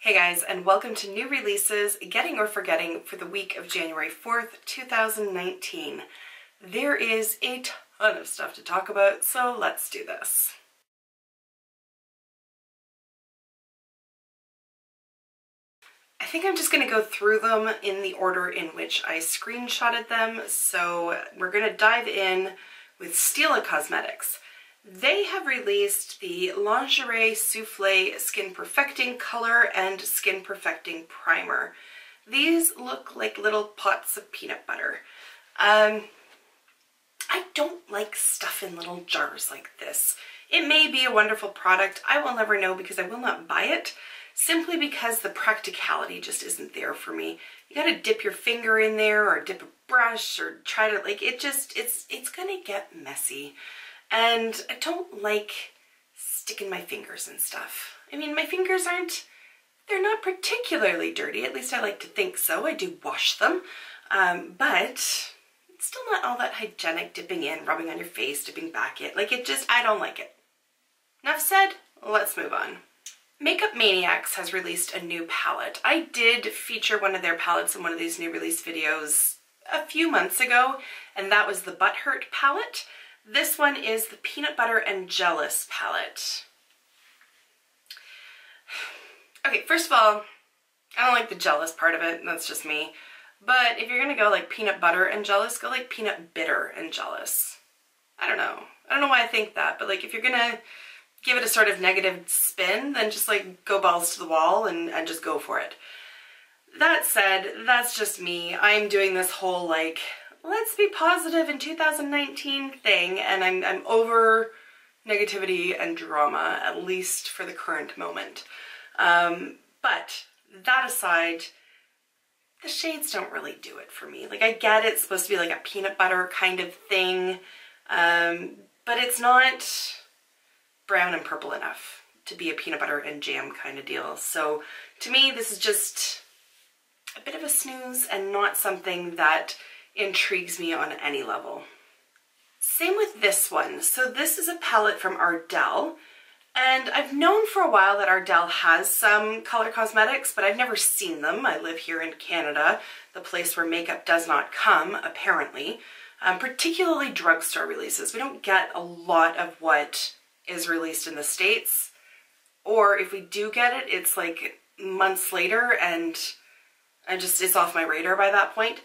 Hey guys, and welcome to new releases, Getting or Forgetting for the week of January 4th, 2019. There is a ton of stuff to talk about, so let's do this. I think I'm just going to go through them in the order in which I screenshotted them, so we're going to dive in with Stila Cosmetics. They have released the Lingerie Soufflé Skin Perfecting Color and Skin Perfecting Primer. These look like little pots of peanut butter. I don't like stuff in little jars like this. It may be a wonderful product. I will never know because I will not buy it, simply because the practicality just isn't there for me. You gotta dip your finger in there or dip a brush or try to, like, it's gonna get messy. And I don't like sticking my fingers and stuff. I mean, my fingers they're not particularly dirty, at least I like to think so. I do wash them, but it's still not all that hygienic, dipping in, rubbing on your face, dipping back in. Like, I don't like it. Enough said, let's move on. Makeup Maniacs has released a new palette. I did feature one of their palettes in one of these new release videos a few months ago, and that was the Butthurt palette. This one is the Peanut Butter and Jealous palette. Okay, first of all, I don't like the jealous part of it, that's just me. But if you're gonna go like peanut butter and jealous, go like peanut bitter and jealous. I don't know why I think that, but like if you're gonna give it a sort of negative spin, then just like go balls to the wall and just go for it. That said, that's just me. I'm doing this whole like, let's be positive in 2019 thing, and I'm over negativity and drama, at least for the current moment. But that aside, the shades don't really do it for me. Like, I get it's supposed to be like a peanut butter kind of thing, but it's not brown and purple enough to be a peanut butter and jam kind of deal. So to me, this is just a bit of a snooze and not something that intrigues me on any level. Same with this one. So this is a palette from Ardell, and I've known for a while that Ardell has some color cosmetics, but I've never seen them. I live here in Canada, the place where makeup does not come, apparently. Particularly drugstore releases. We don't get a lot of what is released in the States, or if we do get it, it's like months later, and it's off my radar by that point.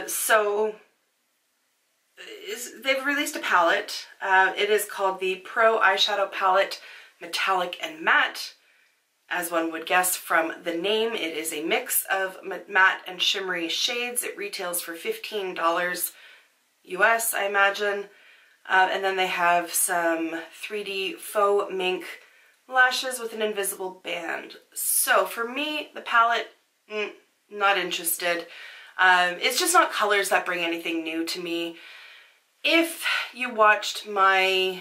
So they've released a palette. It is called the Pro Eyeshadow Palette Metallic and Matte. As one would guess from the name, it is a mix of matte and shimmery shades. It retails for $15 US, I imagine. And then they have some 3D faux mink lashes with an invisible band. So for me, the palette, not interested. It's just not colors that bring anything new to me. If you watched my,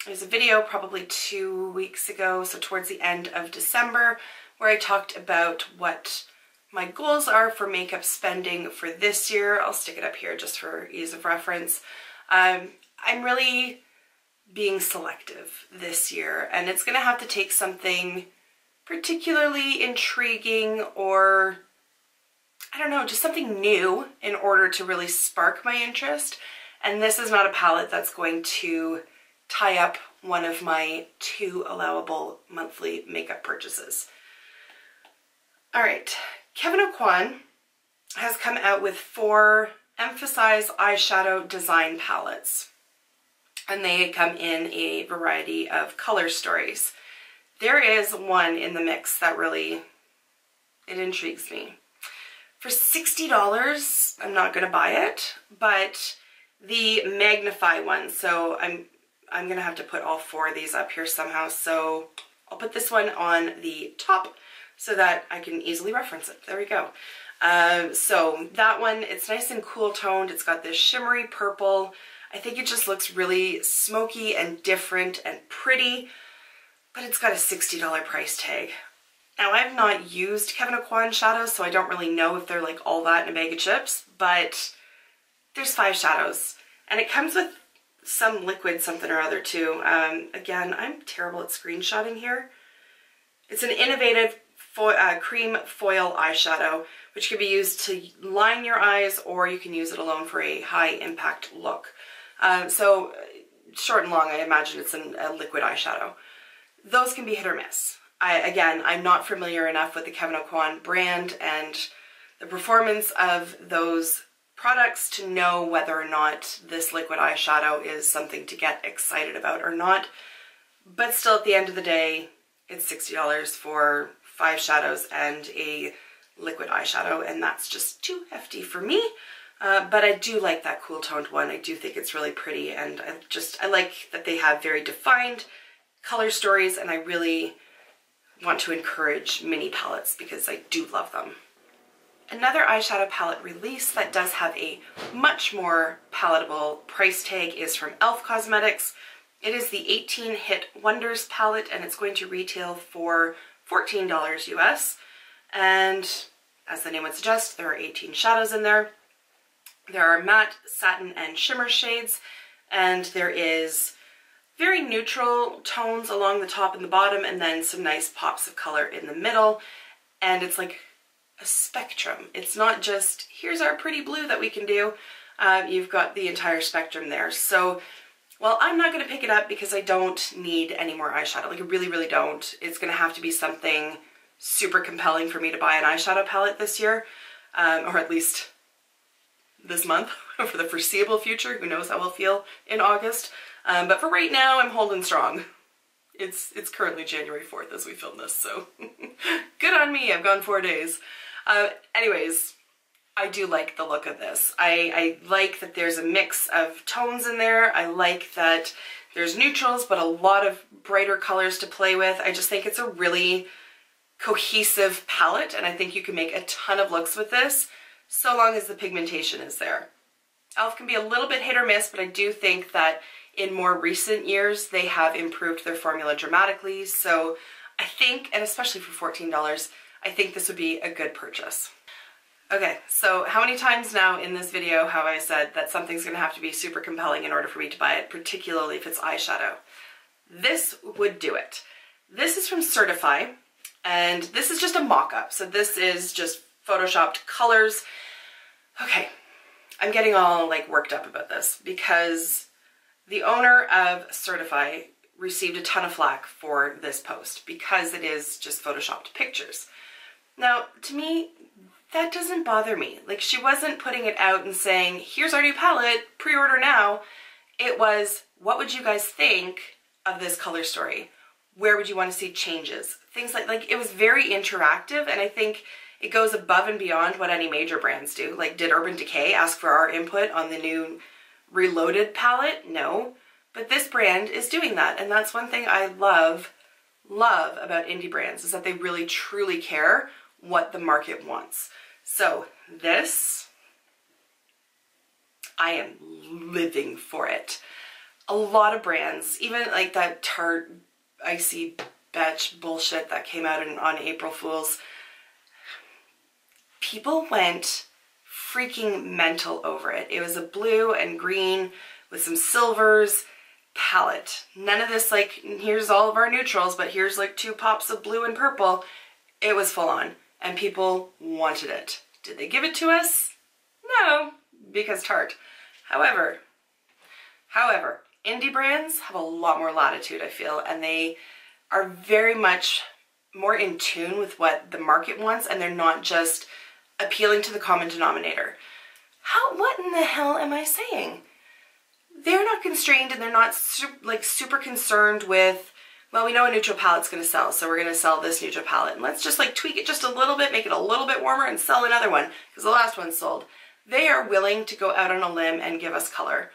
there's a video probably 2 weeks ago, so towards the end of December, where I talked about what my goals are for makeup spending for this year. I'll stick it up here just for ease of reference. I'm really being selective this year, and it's gonna have to take something particularly intriguing or, I don't know, just something new in order to really spark my interest. And this is not a palette that's going to tie up one of my 2 allowable monthly makeup purchases. All right, Kevyn Aucoin has come out with 4 Emphasize eyeshadow design palettes, and they come in a variety of color stories. There is one in the mix that really, it intrigues me. For $60, I'm not gonna buy it, but the Magnify one, so I'm gonna have to put all 4 of these up here somehow, so I'll put this one on the top so that I can easily reference it. There we go. So that one, it's nice and cool toned. It's got this shimmery purple. I think it just looks really smoky and different and pretty, but it's got a $60 price tag. Now, I've not used Kevyn Aucoin shadows, so I don't really know if they're like all that in a bag of chips, but there's 5 shadows, and it comes with some liquid something or other too. Again, I'm terrible at screenshotting here. It's an innovative cream foil eyeshadow, which can be used to line your eyes, or you can use it alone for a high impact look. So short and long, I imagine it's a liquid eyeshadow. Those can be hit or miss. Again, I'm not familiar enough with the Kevyn Aucoin brand and the performance of those products to know whether or not this liquid eyeshadow is something to get excited about or not. But still, at the end of the day, it's $60 for 5 shadows and a liquid eyeshadow, and that's just too hefty for me. But I do like that cool toned one. I do think it's really pretty, and I like that they have very defined color stories, and I really want to encourage mini palettes because I do love them. Another eyeshadow palette release that does have a much more palatable price tag is from e.l.f. Cosmetics. It is the 18 Hit Wonders palette, and it's going to retail for $14 US. And as the name would suggest, there are 18 shadows in there. There are matte, satin, and shimmer shades, and there is very neutral tones along the top and the bottom, and then some nice pops of color in the middle. And it's like a spectrum. It's not just, here's our pretty blue that we can do. You've got the entire spectrum there. So, well, I'm not going to pick it up because I don't need any more eyeshadow. Like, I really, really don't. It's going to have to be something super compelling for me to buy an eyeshadow palette this year, or at least this month, for the foreseeable future. Who knows how we'll feel in August. But for right now, I'm holding strong. It's currently January 4th as we film this, so good on me. I've gone 4 days. Anyways, I do like the look of this. I like that there's a mix of tones in there. I like that there's neutrals, but a lot of brighter colors to play with. I just think it's a really cohesive palette, and I think you can make a ton of looks with this, so long as the pigmentation is there. e.l.f. can be a little bit hit or miss, but I do think that in more recent years, they have improved their formula dramatically. So I think, and especially for $14, I think this would be a good purchase. Okay, so how many times now in this video have I said that something's gonna have to be super compelling in order for me to buy it, particularly if it's eyeshadow? This would do it. This is from Certify, and this is just a mock-up. So this is just photoshopped colors. Okay, I'm getting all like worked up about this because the owner of Certify received a ton of flack for this post because it is just photoshopped pictures. Now, to me, that doesn't bother me. Like, she wasn't putting it out and saying, here's our new palette, pre-order now. It was, what would you guys think of this color story? Where would you want to see changes? Things like it was very interactive, and I think it goes above and beyond what any major brands do. Like, did Urban Decay ask for our input on the new Reloaded palette? No. But this brand is doing that, and that's one thing I love about indie brands, is that they really truly care what the market wants. So this, I am living for it. A lot of brands, even like that Tarte Icy Batch bullshit that came out on April Fools, people went freaking mental over it. It was a blue and green with some silvers palette. None of this like, here's all of our neutrals, but here's like 2 pops of blue and purple. It was full on, and people wanted it. Did they give it to us? No, because Tarte. However, indie brands have a lot more latitude, I feel, and they are very much more in tune with what the market wants, and they're not just appealing to the common denominator. What in the hell am I saying? They're not constrained, and they're not super concerned with, well, we know a neutral palette's going to sell, so we're going to sell this neutral palette, and let's just like tweak it just a little bit, make it a little bit warmer, and sell another one, because the last one sold. They are willing to go out on a limb and give us color.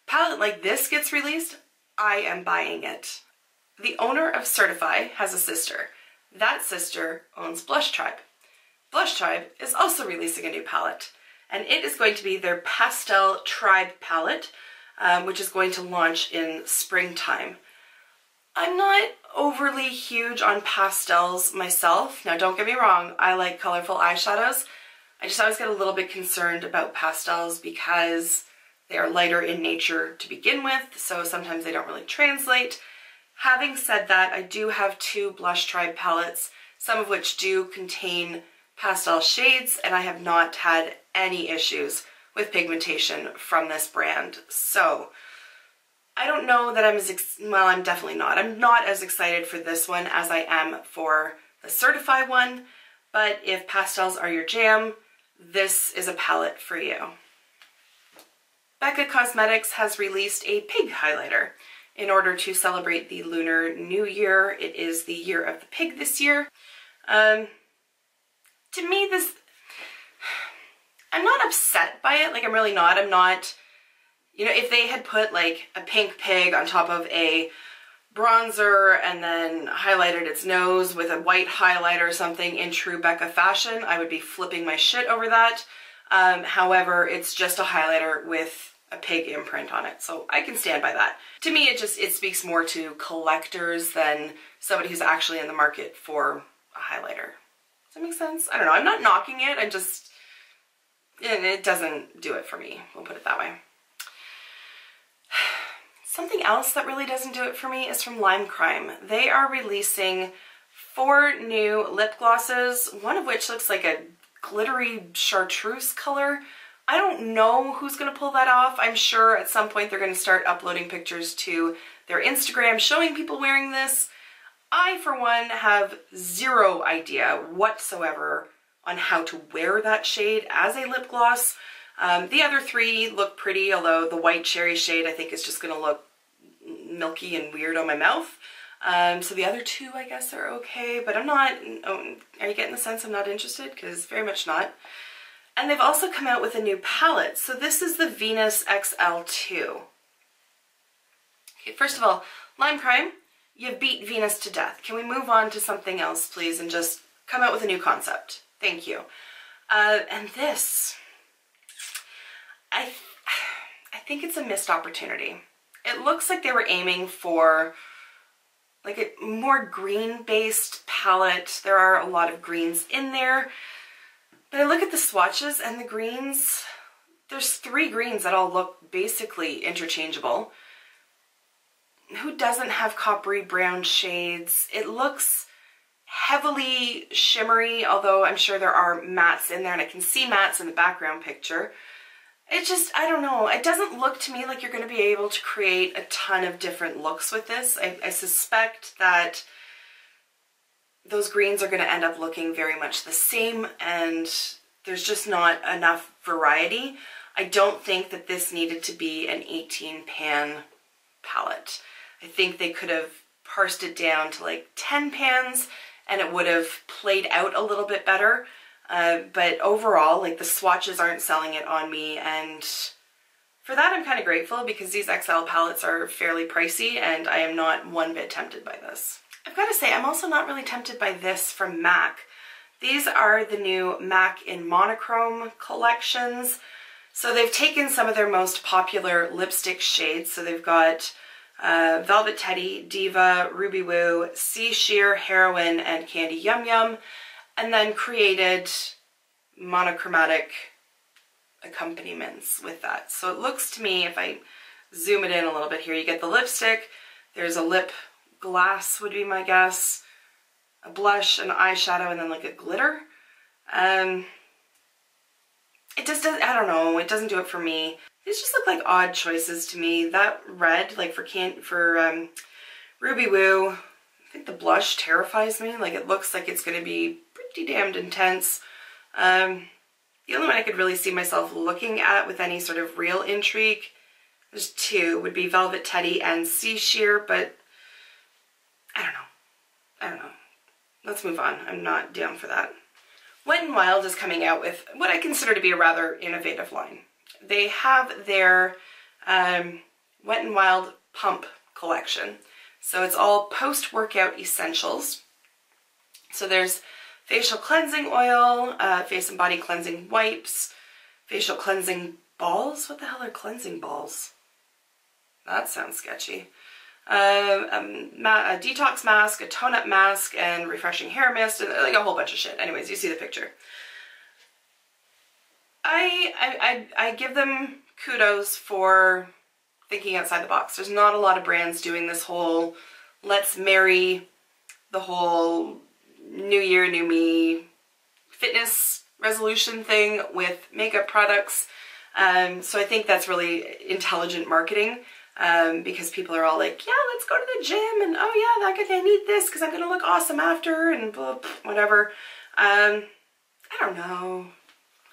Palette like this gets released, I am buying it. The owner of Certify has a sister. That sister owns Blush Tribe. Blush Tribe is also releasing a new palette, and it is going to be their Pastel Tribe palette, which is going to launch in springtime. I'm not overly huge on pastels myself. Now, don't get me wrong, I like colorful eyeshadows. I just always get a little bit concerned about pastels because they are lighter in nature to begin with, so sometimes they don't really translate. Having said that, I do have 2 Blush Tribe palettes some of which do contain pastel shades, and I have not had any issues with pigmentation from this brand. So I don't know that I'm well, I'm definitely not. I'm not as excited for this one as I am for the Certify one, but if pastels are your jam, this is a palette for you. Becca Cosmetics has released a pig highlighter in order to celebrate the Lunar New Year. It is the year of the pig this year. To me, I'm not upset by it. Like, I'm really not. I'm not, you know, if they had put like a pink pig on top of a bronzer and then highlighted its nose with a white highlighter or something in true Becca fashion, I would be flipping my shit over that. However, it's just a highlighter with a pig imprint on it, so I can stand by that. To me, it speaks more to collectors than somebody who's actually in the market for a highlighter. Does that make sense? I don't know. I'm not knocking it. It doesn't do it for me. We'll put it that way. Something else that really doesn't do it for me is from Lime Crime. They are releasing 4 new lip glosses, one of which looks like a glittery chartreuse color. I don't know who's going to pull that off. I'm sure at some point they're going to start uploading pictures to their Instagram showing people wearing this. I, for one, have zero idea whatsoever on how to wear that shade as a lip gloss. The other 3 look pretty, although the white cherry shade I think is just going to look milky and weird on my mouth. So the other 2 I guess are okay, but I'm not, are you getting the sense I'm not interested? Because very much not. And they've also come out with a new palette. So this is the Venus XL2. Okay, first of all, Lime Crime, you've beat Venus to death. Can we move on to something else, please, and just come out with a new concept? Thank you. And this, I think it's a missed opportunity. It looks like they were aiming for like a more green-based palette. There are a lot of greens in there. But I look at the swatches and the greens, there's 3 greens that all look basically interchangeable. Who doesn't have coppery brown shades? It looks heavily shimmery, although I'm sure there are mattes in there, and I can see mattes in the background picture. It just, I don't know, it doesn't look to me like you're going to be able to create a ton of different looks with this. I suspect that those greens are going to end up looking very much the same, and there's just not enough variety. I don't think that this needed to be an 18 pan palette. I think they could have parsed it down to like 10 pans and it would have played out a little bit better. But overall, like, the swatches aren't selling it on me, and for that I'm kind of grateful because these XL palettes are fairly pricey and I am not one bit tempted by this. I've got to say, I'm also not really tempted by this from MAC. These are the new MAC in Monochrome collections. So they've taken some of their most popular lipstick shades. So they've got Velvet Teddy, Diva, Ruby Woo, Sea Sheer, Heroine, and Candy Yum Yum, and then created monochromatic accompaniments with that. So it looks to me, if I zoom it in a little bit here, you get the lipstick, there's a lip glass would be my guess, a blush, an eyeshadow, and then like a glitter. It just doesn't, I don't know, it doesn't do it for me. These just look like odd choices to me. That red, like for Ruby Woo, I think the blush terrifies me. Like, it looks like it's going to be pretty damned intense. The only one I could really see myself looking at with any sort of real intrigue, there's 2, would be Velvet Teddy and Sea Sheer, but I don't know. Let's move on. I'm not down for that. Wet n Wild is coming out with what I consider to be a rather innovative line. They have their Wet n Wild Pump collection. So it's all post-workout essentials. So there's facial cleansing oil, face and body cleansing wipes, facial cleansing balls. What the hell are cleansing balls? That sounds sketchy. A detox mask, a tone-up mask, and refreshing hair mist, and like a whole bunch of shit. Anyways, you see the picture. I give them kudos for thinking outside the box. There's not a lot of brands doing this whole let's marry the whole new year, new me fitness resolution thing with makeup products. So I think that's really intelligent marketing, because people are all like, yeah, let's go to the gym, and oh yeah, I need this because I'm gonna look awesome after, and blah, whatever. I don't know.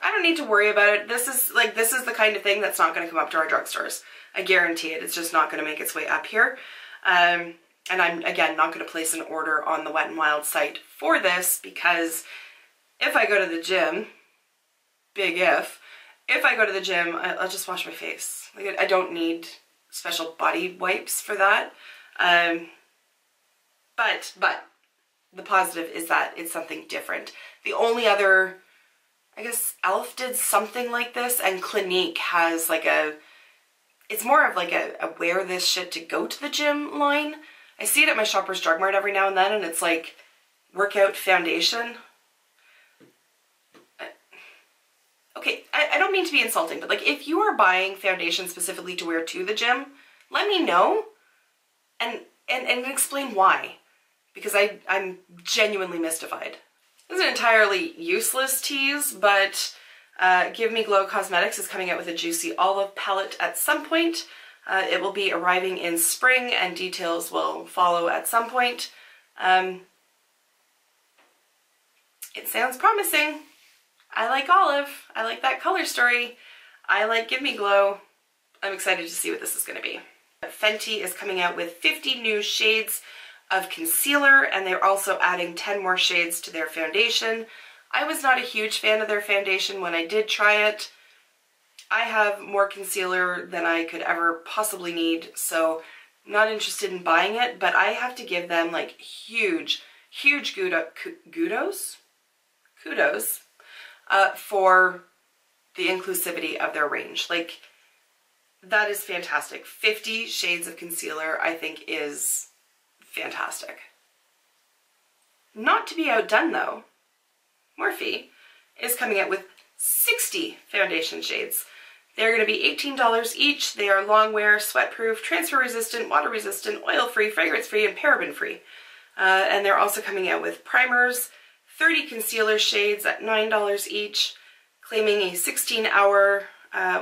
I don't need to worry about it. This is the kind of thing that's not going to come up to our drugstores. I guarantee it. It's just not going to make its way up here. And I'm, again, not going to place an order on the Wet n Wild site for this, because if I go to the gym, big if I go to the gym, I'll just wash my face. Like, I don't need special body wipes for that. But the positive is that it's something different. The only other, I guess e.l.f. did something like this, and Clinique has like it's more of like a wear this shit to go to the gym line. I see it at my Shoppers Drug Mart every now and then, and it's like workout foundation. Okay, I don't mean to be insulting, but like, if you are buying foundation specifically to wear to the gym, let me know and explain why, because I'm genuinely mystified. This is an entirely useless tease, but Give Me Glow Cosmetics is coming out with a Juicy Olive palette at some point. It will be arriving in spring, and details will follow at some point. It sounds promising. I like olive. I like that color story. I like Give Me Glow. I'm excited to see what this is going to be. Fenty is coming out with 50 new shades of concealer, and they're also adding 10 more shades to their foundation. I was not a huge fan of their foundation when I did try it. I have more concealer than I could ever possibly need, so I'm not interested in buying it, but I have to give them like huge kudos for the inclusivity of their range. Like, that is fantastic. 50 shades of concealer, I think, is fantastic. Not to be outdone though, Morphe is coming out with 60 foundation shades. They're going to be $18 each. They are long wear, sweat proof, transfer resistant, water resistant, oil free, fragrance free, and paraben free. And they're also coming out with primers, 30 concealer shades at $9 each, claiming a 16-hour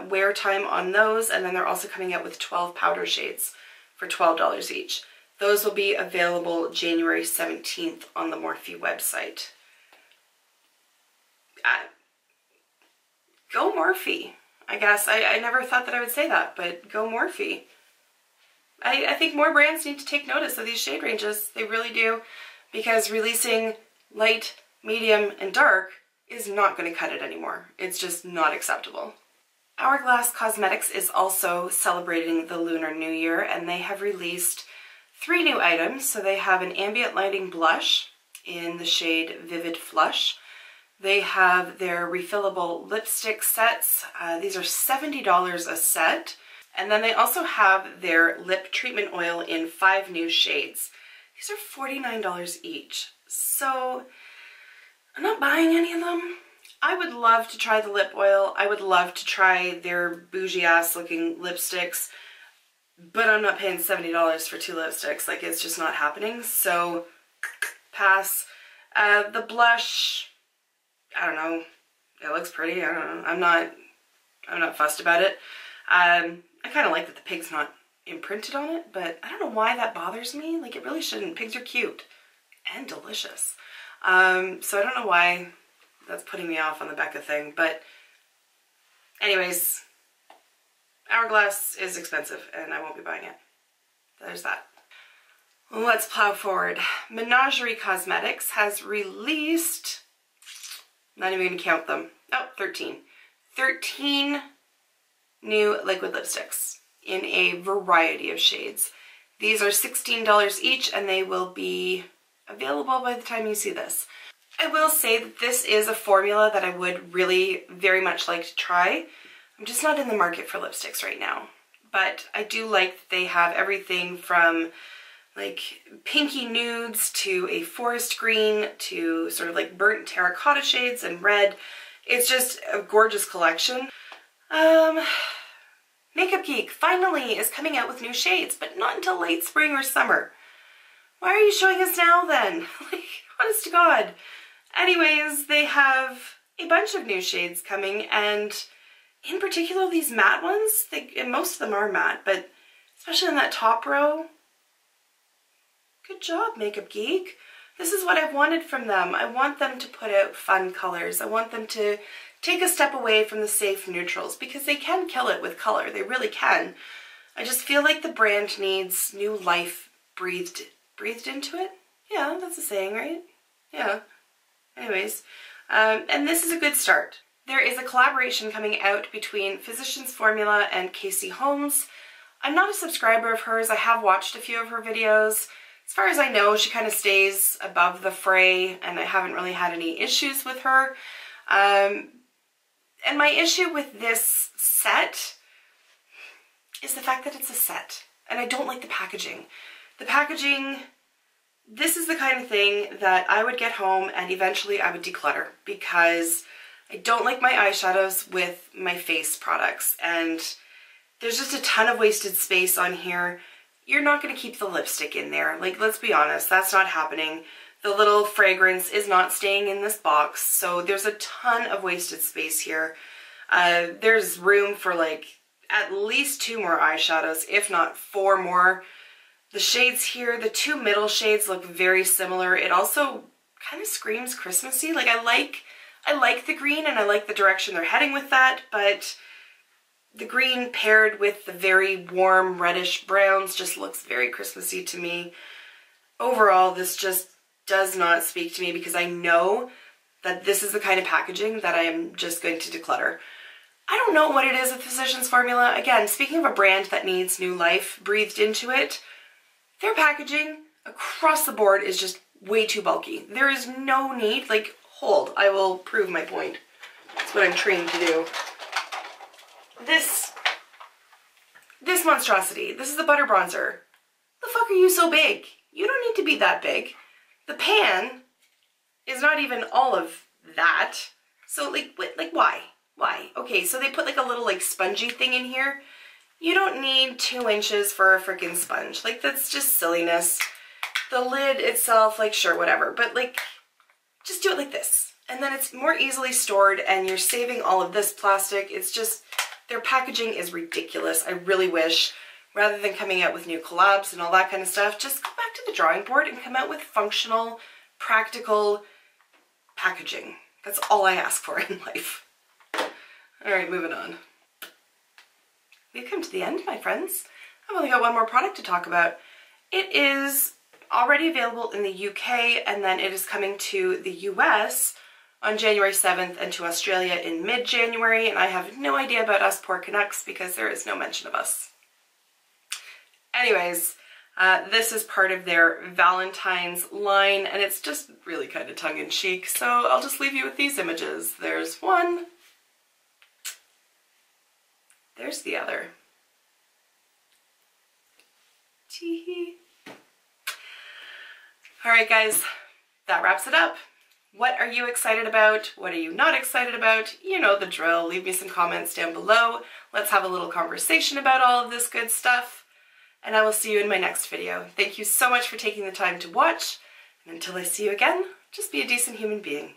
wear time on those, and then they're also coming out with 12 powder shades for $12 each. Those will be available January 17th on the Morphe website. Go Morphe, I guess. I never thought that I would say that, but go Morphe. I think more brands need to take notice of these shade ranges. They really do, because releasing light, medium, and dark is not going to cut it anymore. It's just not acceptable. Hourglass Cosmetics is also celebrating the Lunar New Year, and they have released 3 new items. So they have an ambient lighting blush in the shade Vivid Flush. They have their refillable lipstick sets. These are $70 a set. And then they also have their lip treatment oil in 5 new shades. These are $49 each. So I'm not buying any of them. I would love to try the lip oil. I would love to try their bougie ass looking lipsticks, but I'm not paying $70 for 2 lipsticks. Like, it's just not happening. So pass. The blush, I don't know. It looks pretty. I don't know. I'm not fussed about it. I kind of like that the pig's not imprinted on it, but I don't know why that bothers me. Like, it really shouldn't. Pigs are cute and delicious. So I don't know why that's putting me off on the Becca thing, but anyways, Hourglass is expensive and I won't be buying it. There's that. Let's plow forward. Menagerie Cosmetics has released, not even going to count them, 13 new liquid lipsticks in a variety of shades. These are $16 each, and they will be available by the time you see this. I will say that this is a formula that I would really very much like to try. I'm just not in the market for lipsticks right now, but I do like that they have everything from like pinky nudes to a forest green to sort of like burnt terracotta shades and red. It's just a gorgeous collection. Makeup Geek finally is coming out with new shades, but not until late spring or summer. Why are you showing us now then? Like, Honest to God. Anyways, they have a bunch of new shades coming, and in particular these matte ones, and most of them are matte, but especially in that top row. Good job, Makeup Geek. This is what I've wanted from them. I want them to put out fun colors. I want them to take a step away from the safe neutrals, because they can kill it with color. They really can. I just feel like the brand needs new life breathed into it. Yeah, that's a saying, right? Yeah. Anyways, and this is a good start. There is a collaboration coming out between Physicians Formula and Casey Holmes. I'm not a subscriber of hers. I have watched a few of her videos. As far as I know, she kind of stays above the fray, and I haven't really had any issues with her. And my issue with this set is the fact that it's a set, and I don't like the packaging. The packaging, this is the kind of thing that I would get home and eventually I would declutter, because I don't like my eyeshadows with my face products, and there's just a ton of wasted space on here. You're not going to keep the lipstick in there. Like, let's be honest, that's not happening. The little fragrance is not staying in this box, so there's a ton of wasted space here. There's room for like at least 2 more eyeshadows, if not 4 more. The shades here, the 2 middle shades look very similar. It also kind of screams Christmassy. Like, I like the green and I like the direction they're heading with that, but the green paired with the very warm reddish browns just looks very Christmassy to me. Overall, this just does not speak to me, because I know that this is the kind of packaging that I am just going to declutter. I don't know what it is with Physicians Formula. Again, speaking of a brand that needs new life breathed into it, their packaging across the board is just way too bulky. There is no need, like, hold, I will prove my point. That's what I'm trained to do. This monstrosity, this is the butter bronzer. The fuck are you so big? You don't need to be that big. The pan is not even all of that. So like why? Why? Okay, so they put like a little like spongy thing in here. You don't need 2 inches for a freaking sponge. Like, that's just silliness. The lid itself, like, sure, whatever. But like, just do it like this. And then it's more easily stored and you're saving all of this plastic. It's just, their packaging is ridiculous. I really wish, rather than coming out with new collabs and all that kind of stuff, just go back to the drawing board and come out with functional, practical packaging. That's all I ask for in life. All right, moving on. We've come to the end, my friends. I've only got 1 more product to talk about. It is already available in the UK, and then it is coming to the US on January 7th and to Australia in mid-January, and I have no idea about us poor Canucks because there is no mention of us. Anyways, this is part of their Valentine's line, and it's just really kind of tongue-in-cheek, so I'll just leave you with these images. There's one. There's the other. Tee-hee. All right, guys, that wraps it up. What are you excited about? What are you not excited about? You know the drill. Leave me some comments down below. Let's have a little conversation about all of this good stuff. And I will see you in my next video. Thank you so much for taking the time to watch. And until I see you again, just be a decent human being.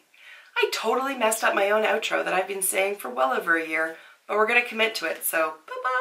I totally messed up my own outro that I've been saying for well over a year, but we're going to commit to it, so bye-bye.